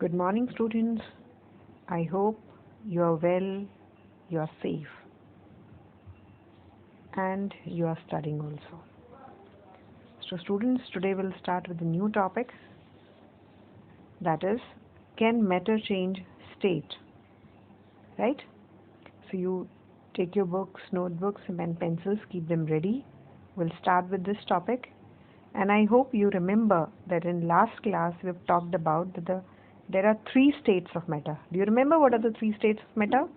Good morning, students. I hope you are well, you are safe, and you are studying also. So, students, today we'll start with a new topic, that is, can matter change state? Right? So, you take your books, notebooks, and pencils, keep them ready. We'll start with this topic. And I hope you remember that in last class we've talked about that there are three states of matter. Do you remember what are the three states of matter?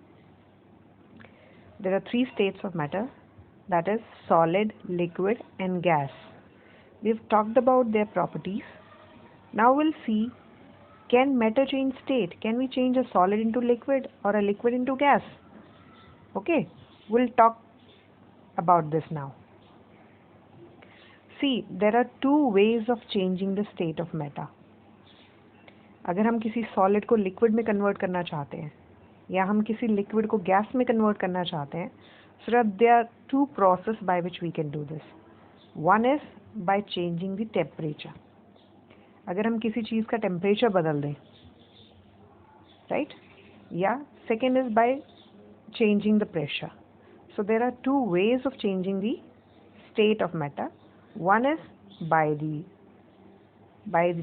There are three states of matter, that is solid, liquid and gas. We've talked about their properties. Now we'll see, can matter change state? Can we change a solid into liquid or a liquid into gas? Okay, we'll talk about this now. See, there are two ways of changing the state of matter. अगर हम किसी solid को liquid में convert करना चाहते हैं या हम किसी लिक्विड को गैस में कन्वर्ट करना चाहते हैं, so there are two processes by which we can do this. One is by changing the temperature. अगर हम किसी चीज़ का टेम्परेचर बदल दें, right? या second is by changing the pressure. So there are two ways of changing the state of matter. One is by the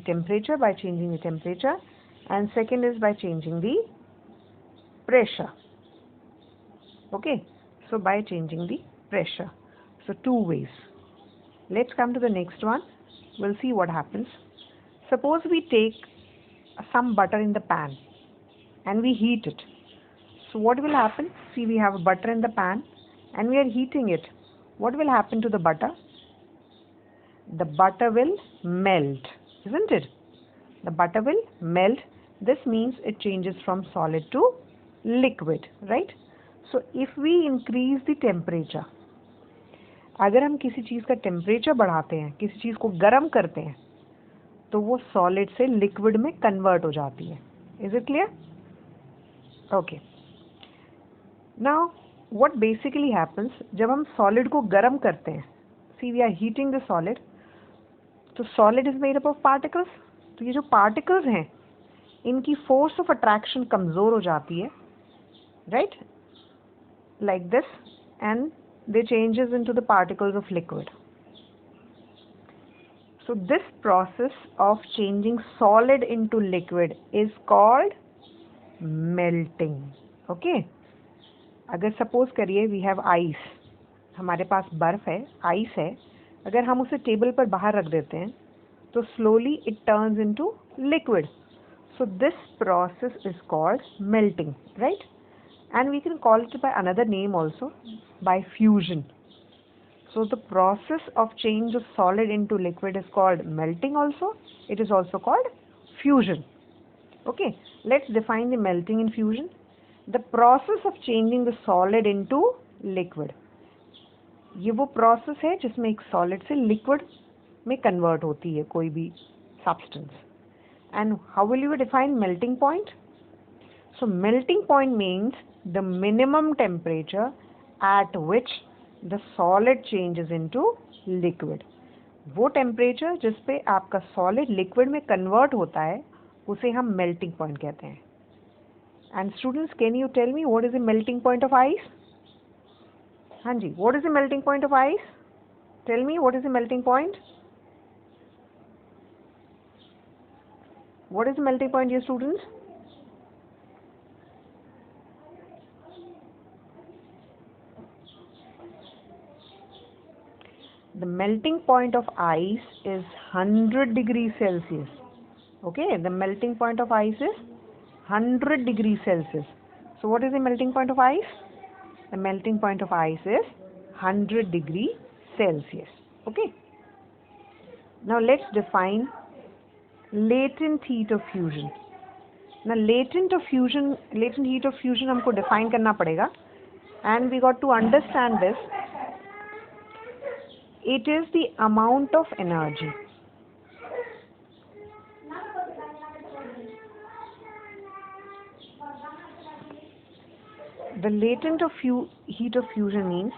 temperature, by changing the temperature, and second is by changing the pressure. Okay, so by changing the pressure. So two ways. Let's come to the next one. We'll see what happens. Suppose we take some butter in the pan and we heat it. So what will happen? See, we have butter in the pan and we are heating it. What will happen to the butter? The butter will melt, isn't it? The butter will melt. This means it changes from solid to liquid, right? So if we increase the temperature, अगर हम किसी चीज़ का temperature बढ़ाते हैं, किसी चीज़ को गर्म करते हैं, तो वो सॉलिड से लिक्विड में कन्वर्ट हो जाती है. Is it clear? Okay. Now, what basically happens, जब हम सॉलिड को गर्म करते हैं, see we are heating the solid, तो solid is made up of particles. तो ये जो पार्टिकल्स हैं, इनकी फोर्स ऑफ अट्रैक्शन कमज़ोर हो जाती है, right, like this, and they changes into the particles of liquid. So this process of changing solid into liquid is called melting. Okay, अगर सपोज करिए वी हैव आइस, हमारे पास बर्फ है, आइस है, अगर हम उसे टेबल पर बाहर रख देते हैं तो slowly it turns into liquid. So this process is called melting, right, and we can call it by another name also, by fusion. So the process of change of solid into liquid is called melting also. It is also called fusion. Okay, let's define the melting in fusion. The process of changing the solid into liquid, ये वो process है जिसमें एक solid से liquid में convert होती है कोई भी substance. And how will you define melting point? So melting point means the minimum temperature at which the solid changes into liquid. वो टेम्परेचर जिस पे आपका सॉलिड लिक्विड में कन्वर्ट होता है उसे हम मेल्टिंग पॉइंट कहते हैं. And students, can you tell me what is the melting point of ice? हाँ जी, what is the melting point of ice? Tell me, what is the melting point? What is the melting point, dear students? The melting point of ice is 100 degrees Celsius. Okay, the melting point of ice is 100 degrees Celsius. So what is the melting point of ice? The melting point of ice is 100 degrees Celsius. Okay. Now let's define latent heat of fusion. Now latent heat of fusion हमको define करना पड़ेगा. And we got to understand this. It is the amount of energy the latent heat of fusion means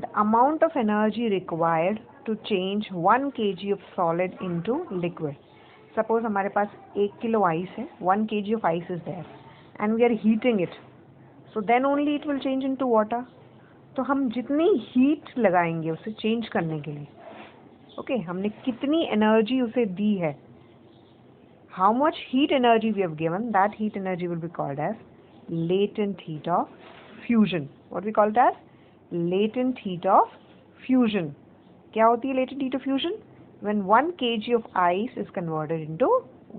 the amount of energy required to change 1 kg of solid into liquid. Suppose हमारे पास 1 kilo ice है, 1 kg of ice is there and we are heating it, so then only it will change into water. तो हम जितनी heat लगाएंगे उसे change करने के लिए, ओके, हमने कितनी एनर्जी उसे दी है, how much heat energy we have given, that heat energy will be called as latent heat of fusion. What we call it as? Latent heat of fusion. क्या होती है latent heat of fusion? When 1 kg of ice is converted into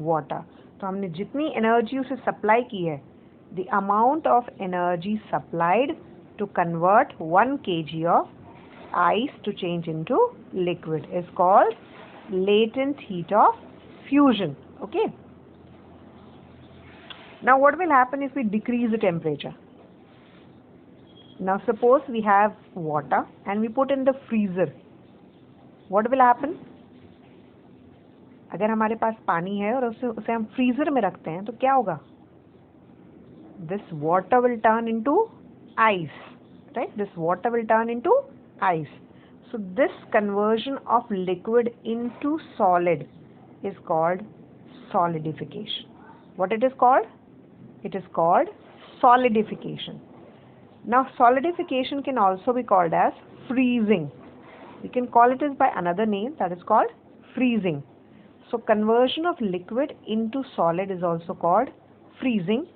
water. तो हमने जितनी energy उसे supply की है, the amount of energy supplied to convert 1 kg of ice to change into liquid is called latent heat of fusion. Okay. Now what will happen if we decrease the temperature? Now suppose we have water and we put in the freezer. What will happen? अगर हमारे पास पानी है और उसे हम freezer में रखते हैं तो क्या होगा? This water will turn into ice, right? This water will turn into ice. So this conversion of liquid into solid is called solidification. What it is called? It is called solidification. Now solidification can also be called as freezing. We can call it as by another name, that is called freezing. So conversion of liquid into solid is also called freezing.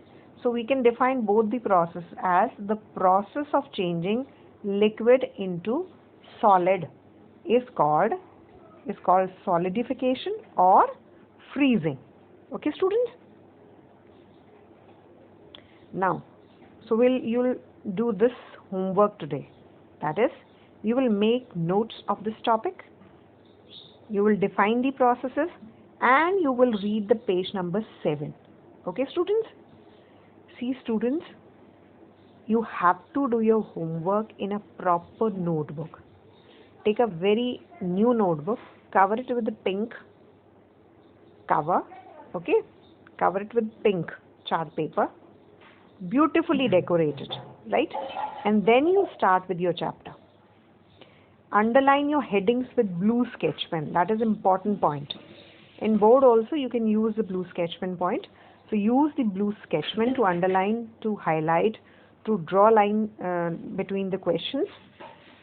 So we can define both the process as the process of changing liquid into solid is called solidification or freezing. Okay, students? Now, so you'll do this homework today. That is, you will make notes of this topic, you will define the processes, and you will read the page number 7. Okay, students? See, students, you have to do your homework in a proper notebook. Take a very new notebook, cover it with the pink cover, okay? Cover it with pink chart paper, beautifully decorated, right? And then you start with your chapter. Underline your headings with blue sketch pen. That is important point. In board also you can use the blue sketch pen point. So use the blue sketch pen to underline, to highlight, to draw line between the questions.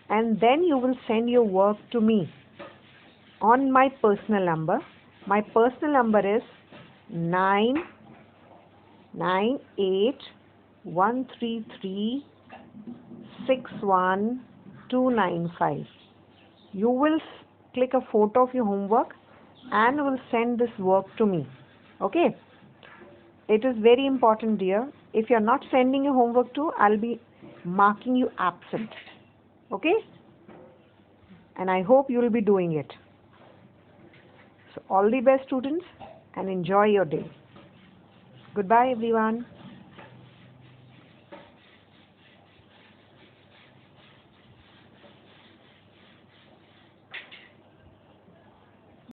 And then you will send your work to me on my personal number. My personal number is 99813361295. You will click a photo of your homework and will send this work to me. Okay? It is very important, dear. If you are not sending your homework to, I'll be marking you absent. Okay? And I hope you will be doing it. So all the best, students, and enjoy your day. Goodbye, everyone.